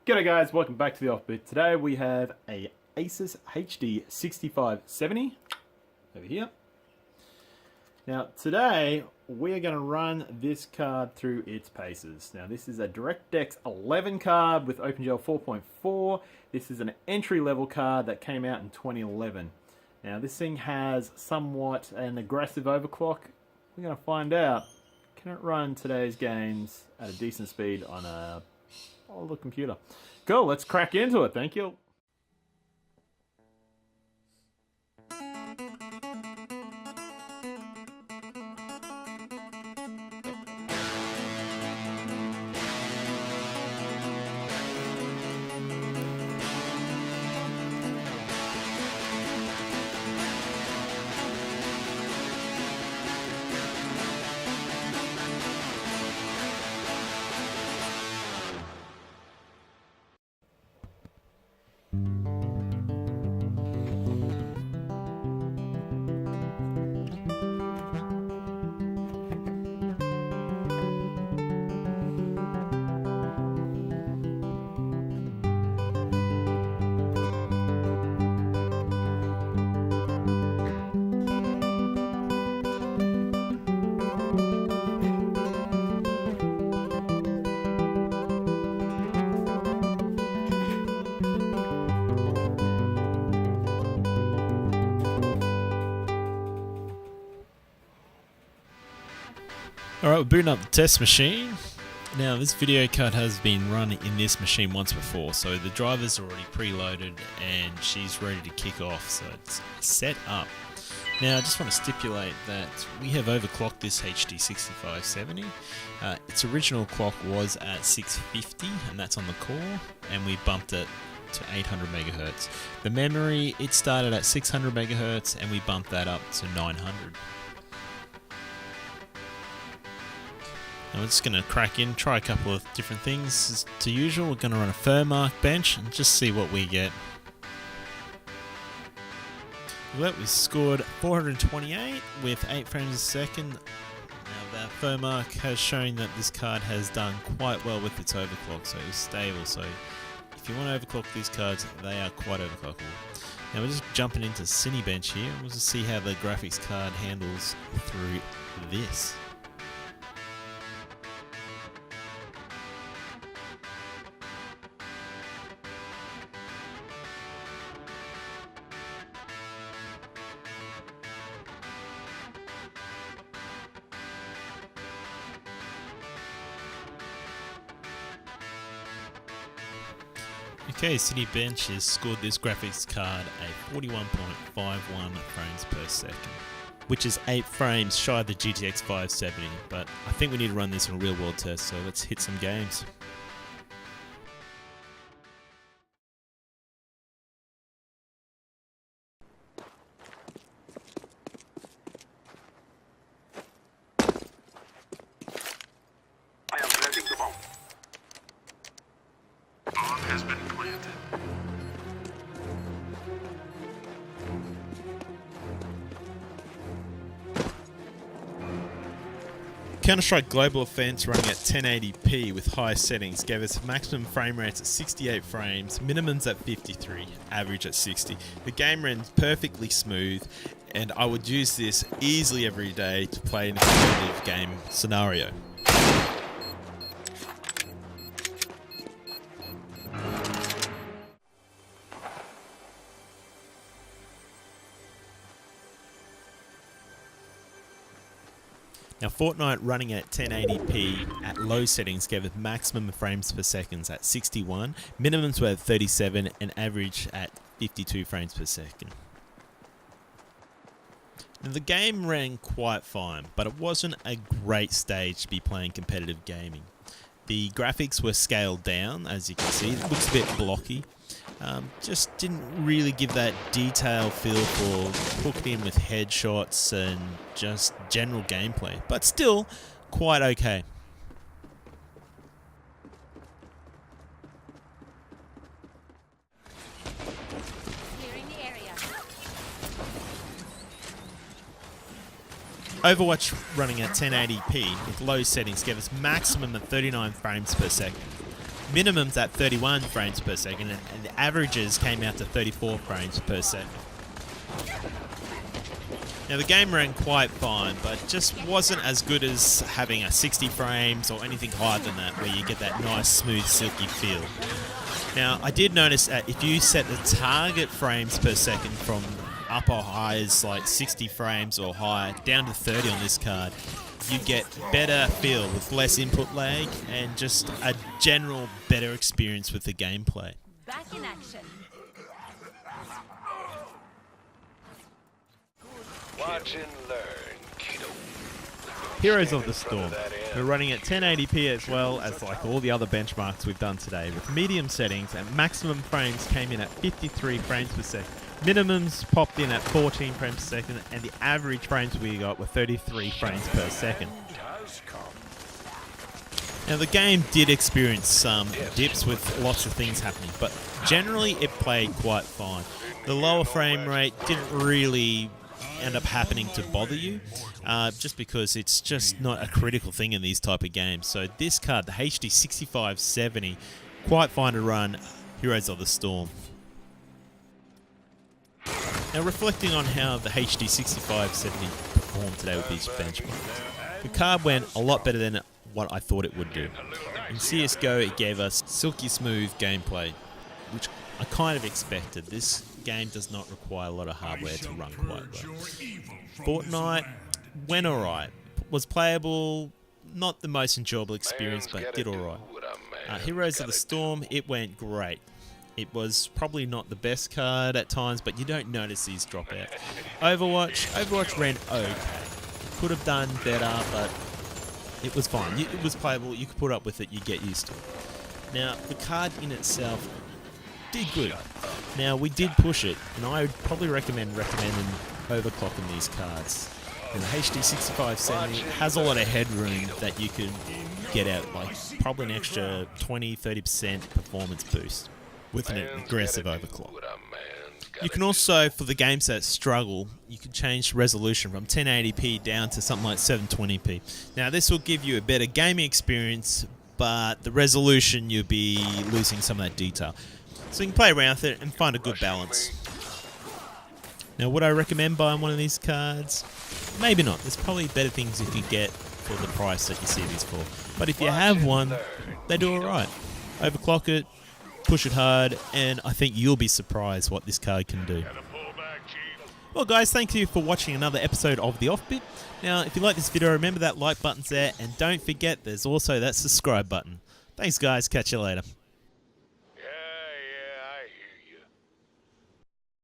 G'day guys, welcome back to the Offbeat. Today we have a Asus HD6570 over here. Now today we are going to run this card through its paces. Now this is a DirectX 11 card with OpenGL 4.4. This is an entry level card that came out in 2011. Now this thing has somewhat an aggressive overclock. We're going to find out, can it run today's games at a decent speed on a older computer? Cool, let's crack into it. Thank you. Alright, we're booting up the test machine. Now this video card has been run in this machine once before, so the driver's already preloaded and she's ready to kick off, so it's set up. Now I just want to stipulate that we have overclocked this HD6570. Its original clock was at 650 and that's on the core, and we bumped it to 800 megahertz. The memory, it started at 600 megahertz and we bumped that up to 900. Now we're just going to crack in, try a couple of different things. As to usual, we're going to run a Furmark bench and just see what we get. Well, we scored 428 with 8 frames a second. Now that Furmark has shown that this card has done quite well with its overclock, so it's stable. So if you want to overclock these cards, they are quite overclockable. Now we're just jumping into Cinebench here. We'll just see how the graphics card handles through this. Okay, Cinebench has scored this graphics card a 41.51 frames per second, which is 8 frames shy of the GTX 570, but I think we need to run this in a real world test, so let's hit some games. I am planting the bomb. Bomb has been planted. Counter-Strike Global Offense running at 1080p with high settings gave us maximum frame rates at 68 frames, minimums at 53, average at 60. The game ran perfectly smooth, and I would use this easily every day to play in a competitive game scenario. Now Fortnite running at 1080p at low settings gave us maximum frames per second at 61, minimums were at 37 and average at 52 frames per second. Now the game ran quite fine, but it wasn't a great stage to be playing competitive gaming. The graphics were scaled down, as you can see. It looks a bit blocky. Just didn't really give that detail feel for hooking in with headshots and just general gameplay, but still quite okay. Clearing the area. Overwatch running at 1080p with low settings gave us maximum at 39 frames per second. minimums at 31 frames per second, and the averages came out to 34 frames per second. Now the game ran quite fine, but just wasn't as good as having a 60 frames or anything higher than that, where you get that nice, smooth, silky feel. Now I did notice that if you set the target frames per second from up or high as like 60 frames or higher down to 30 on this card, you get better feel with less input lag and just a general better experience with the gameplay. Back in action. Watch and learn, kiddo. Heroes of the Storm. We're running at 1080p as well as like all the other benchmarks we've done today, with medium settings, and maximum frames came in at 53 frames per second. Minimums popped in at 14 frames per second, and the average frames we got were 33 frames per second. Now the game did experience some dips with lots of things happening, but generally it played quite fine. The lower frame rate didn't really end up happening to bother you, just because it's just not a critical thing in these type of games. So this card, the HD6570, quite fine to run Heroes of the Storm. Now reflecting on how the HD6570 performed today with these benchmarks, the card went a lot better than what I thought it would do. In CSGO it gave us silky smooth gameplay, which I kind of expected. This game does not require a lot of hardware to run quite well. Fortnite went alright, was playable, not the most enjoyable experience, but did alright. Heroes of the Storm, it went great. It was probably not the best card at times, but you don't notice these dropouts. Overwatch ran okay. Could have done better, but it was fine. It was playable, you could put up with it, you get used to it. Now, the card in itself did good. Now, we did push it, and I would probably recommending overclocking these cards. And the HD6570 has a lot of headroom that you could get out, like probably an extra 20-30% performance boost with an aggressive overclock. You can also, for the games that struggle, you can change resolution from 1080p down to something like 720p. Now this will give you a better gaming experience, but the resolution, you'll be losing some of that detail. So you can play around with it and find a good balance. Now would I recommend buying one of these cards? Maybe not. There's probably better things you could get for the price that you see these for. But if you have one, they do alright. Overclock it, push it hard, and I think you'll be surprised what this card can do. Well guys, thank you for watching another episode of The Offbit. Now if you like this video, remember that like button's there, and don't forget there's also that subscribe button. Thanks guys, catch you later.